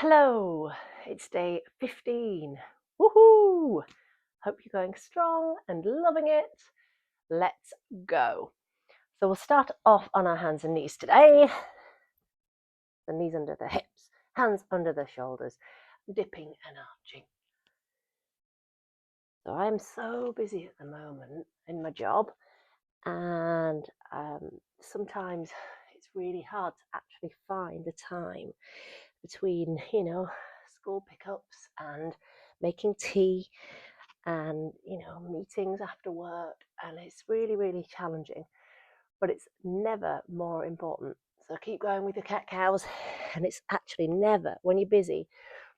Hello, it's day 15. Woohoo! Hope you're going strong and loving it. Let's go. So we'll start off on our hands and knees today. The knees under the hips, hands under the shoulders, dipping and arching. So I'm so busy at the moment in my job, and sometimes it's really hard to actually find the time between, school pickups and making tea and, meetings after work. And it's really, really challenging, but it's never more important. So keep going with your cat cows. And it's actually never, when you're busy,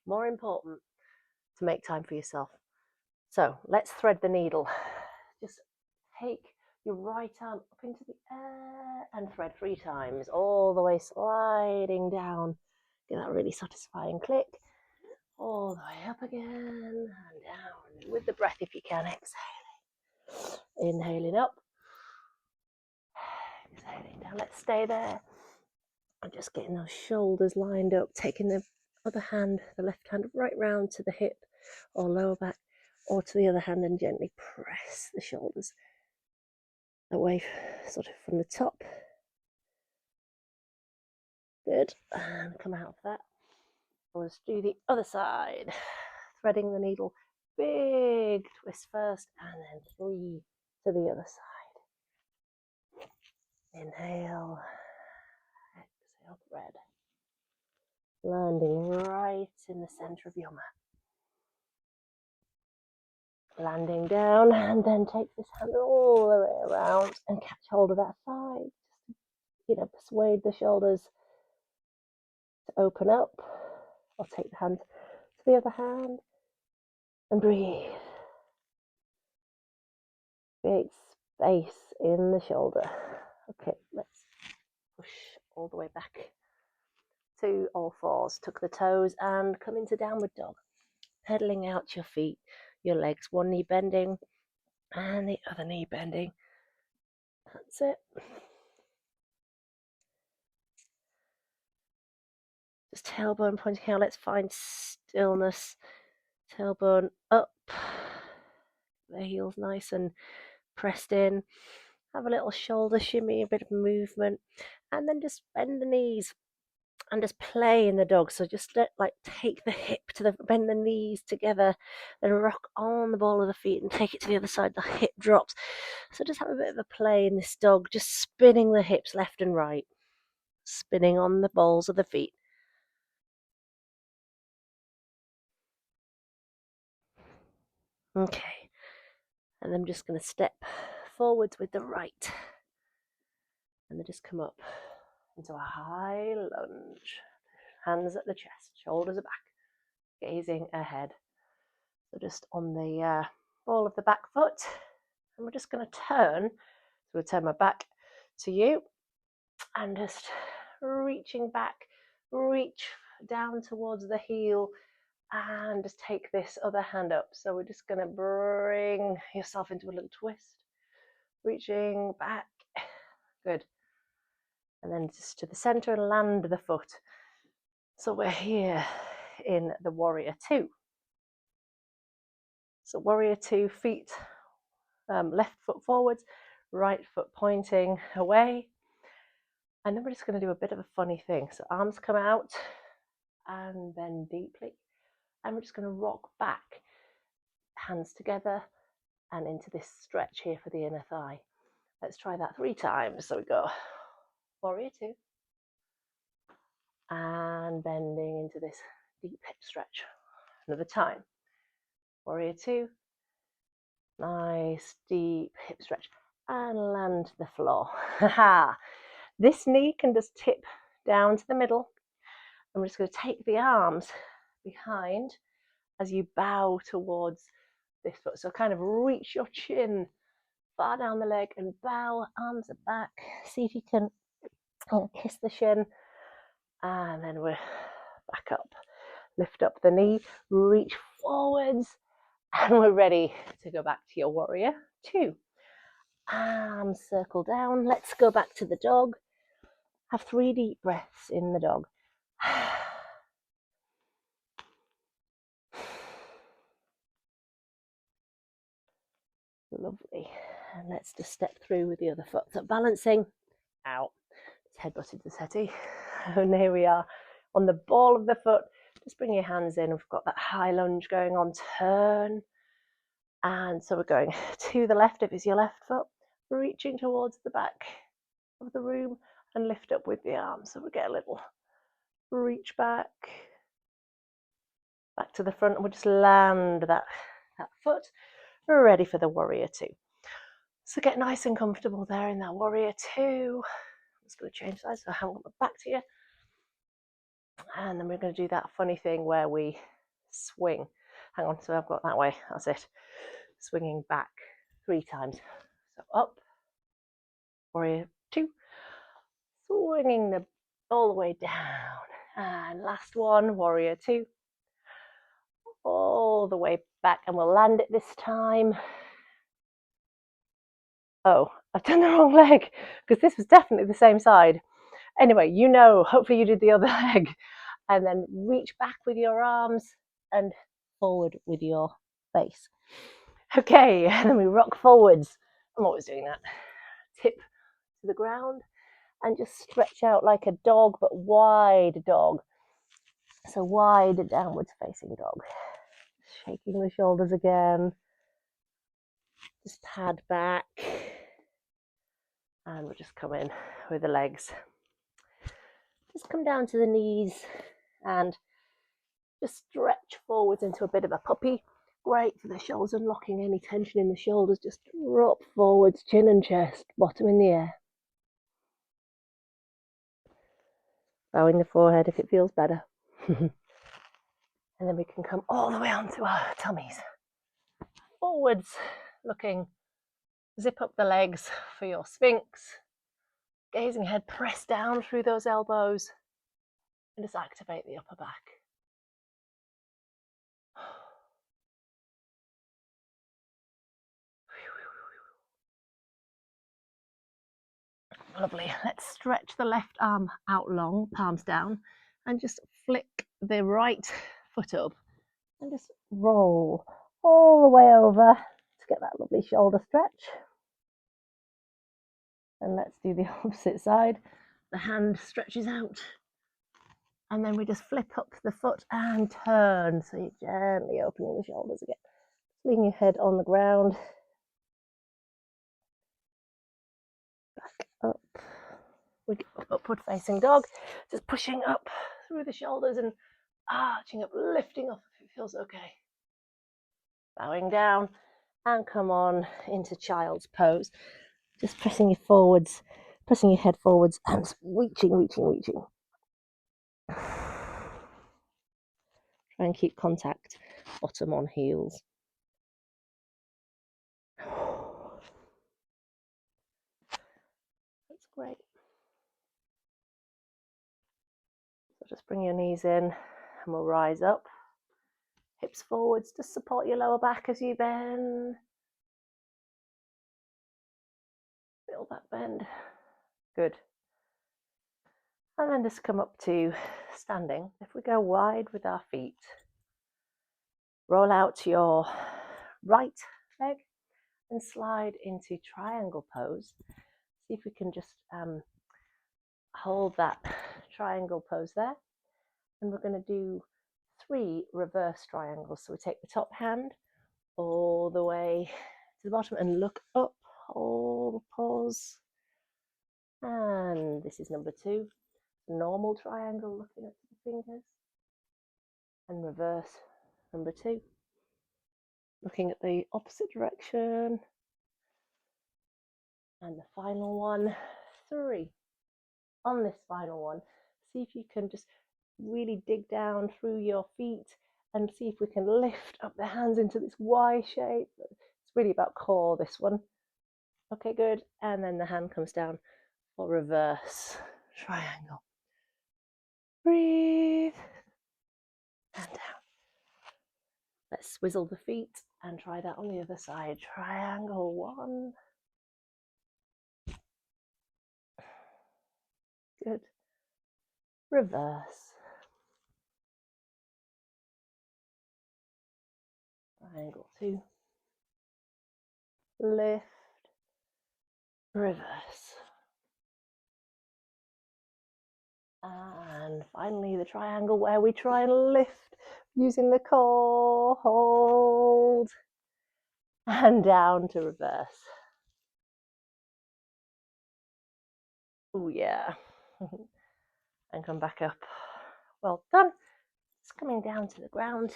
more important to make time for yourself. So let's thread the needle. Just take your right arm up into the air and thread 3 times, all the way sliding down. Get that really satisfying click. All the way up again and down. With the breath if you can, exhaling. Inhaling up. Exhaling down. Let's stay there. I'm just getting those shoulders lined up, taking the other hand, the left hand, right round to the hip or lower back, or to the other hand, and gently press the shoulders away sort of from the top. Good. And come out of that. Let's do the other side. Threading the needle. Big twist first, and then 3 to the other side. Inhale. Exhale, thread. Landing right in the center of your mat. Landing down, and then take this hand all the way around and catch hold of that thigh. Just, persuade the shoulders to open up. I'll take the hand to the other hand and breathe. Create space in the shoulder. Okay, let's push all the way back to all fours. Tuck the toes and come into downward dog. Pedaling out your feet, your legs, one knee bending and the other knee bending. That's it. Just tailbone pointing out. Let's find stillness. Tailbone up. The heels nice and pressed in. Have a little shoulder shimmy, a bit of movement, and then just bend the knees and just play in the dog. So just take the hip to bend the knees together, then rock on the ball of the feet and take it to the other side. The hip drops. So just have a bit of a play in this dog, just spinning the hips left and right, spinning on the balls of the feet. Okay, and I'm just going to step forwards with the right, and then just come up into a high lunge. Hands at the chest, shoulders are back, gazing ahead. So just on the ball of the back foot, and we're just going to turn. So we'll turn my back to you, and just reaching back, reach down towards the heel, and just take this other hand up. So we're just going to bring yourself into a little twist, reaching back. Good. And then just to the center and land the foot. So we're here in the warrior 2. So warrior 2, feet, left foot forwards, right foot pointing away. And then we're just going to do a bit of a funny thing. So arms come out and bend deeply. And we're just going to rock back, hands together, and into this stretch here for the inner thigh. Let's try that 3 times. So we go warrior 2. And bending into this deep hip stretch. Another time. Warrior 2. Nice deep hip stretch. And land to the floor. This knee can just tip down to the middle. I'm just going to take the arms behind as you bow towards this foot. So kind of reach your chin far down the leg and bow, arms are back. See if you can kiss the shin. And then we're back up. Lift up the knee, reach forwards, and we're ready to go back to your warrior 2. Arms circle down. Let's go back to the dog. Have 3 deep breaths in the dog. Lovely. And let's just step through with the other foot. So balancing out. Headbutted the settee. And here we are on the ball of the foot. Just bring your hands in. We've got that high lunge going on. Turn. And so we're going to the left if it's your left foot. Reaching towards the back of the room and lift up with the arms. So we get a little reach back to the front, and we'll just land that foot. We're ready for the warrior two. So get nice and comfortable there in that warrior two. I'm just going to change sides so I haven't got my back to you. And then we're going to do that funny thing where we swing. Hang on, so I've got that way. That's it. Swinging back 3 times. So up, warrior two, swinging all the way down. And last one, warrior two, all the way back, and we'll land it this time. Oh, I've done the wrong leg because this was definitely the same side. Anyway, hopefully you did the other leg. And then reach back with your arms and forward with your face. Okay, and then we rock forwards. I'm always doing that. Tip to the ground and just stretch out like a dog, but wide dog. So wide downwards facing dog. Shaking the shoulders again. Just pad back. And we'll just come in with the legs. Just come down to the knees and just stretch forwards into a bit of a puppy. Great for the shoulders, unlocking any tension in the shoulders. Just drop forwards, chin and chest, bottom in the air. Bowing the forehead if it feels better. And then we can come all the way onto our tummies. Forwards, looking, zip up the legs for your Sphinx. Gazing ahead, press down through those elbows and just activate the upper back. Lovely. Let's stretch the left arm out long, palms down, and just flick the right foot up and just roll all the way over to get that lovely shoulder stretch. And let's do the opposite side. The hand stretches out, and then we just flick up the foot and turn. So you're gently opening the shoulders again. Leaning your head on the ground. Back up. We get upward facing dog. Just pushing up through the shoulders and arching up, lifting up if it feels okay. Bowing down and come on into child's pose. Just pressing your forwards, pressing your head forwards and reaching. Try and keep contact, bottom on heels. That's great. So just bring your knees in and we'll rise up. Hips forwards to support your lower back as you bend. Feel that bend. Good. And then just come up to standing. If we go wide with our feet, roll out your right leg and slide into triangle pose. See if we can just hold that triangle pose there. And we're going to do 3 reverse triangles. So we take the top hand all the way to the bottom and look up, hold, pause. And this is number 2. Normal triangle, looking at the fingers. And reverse, number 2. Looking at the opposite direction. And the final one, 3. On this final one, see if you can just really dig down through your feet and see if we can lift up the hands into this Y shape. It's really about core, this one. Okay, good. And then the hand comes down for reverse triangle. Breathe. And down. Let's swizzle the feet and try that on the other side. Triangle 1. Good. Reverse. Triangle 2. lift, reverse. And finally the triangle where we try and lift using the core, hold, and down to reverse. Oh yeah. And come back up. Well done. It's coming down to the ground.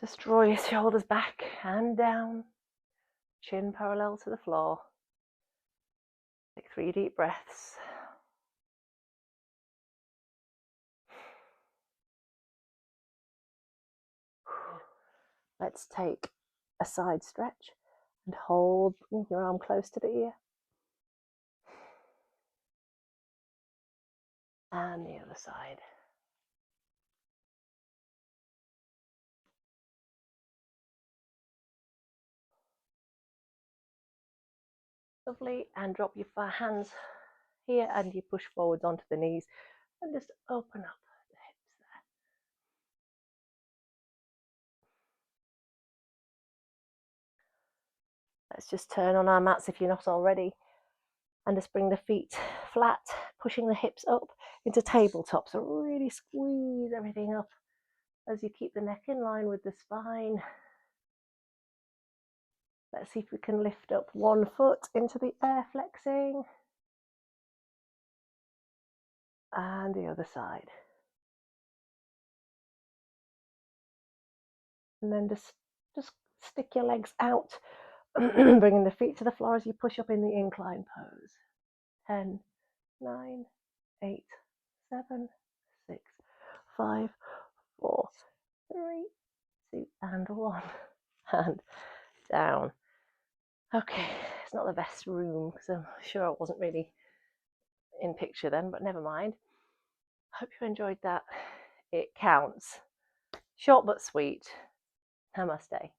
Just draw your shoulders back and down. Chin parallel to the floor. Take 3 deep breaths. Let's take a side stretch and hold your arm close to the ear. And the other side. Lovely. And drop your hands here and you push forwards onto the knees and just open up the hips there. Let's just turn on our mats if you're not already and just bring the feet flat, pushing the hips up into tabletop. So really squeeze everything up as you keep the neck in line with the spine. Let's see if we can lift up one foot into the air, flexing. And the other side. And then just stick your legs out, bringing the feet to the floor as you push up in the incline pose. 10, 9, 8, 7, 6, 5, 4, 3, 2, and 1. And down. Okay, it's not the best room because I'm sure I wasn't really in picture then, but never mind. Hope you enjoyed that. It counts. Short but sweet. Namaste.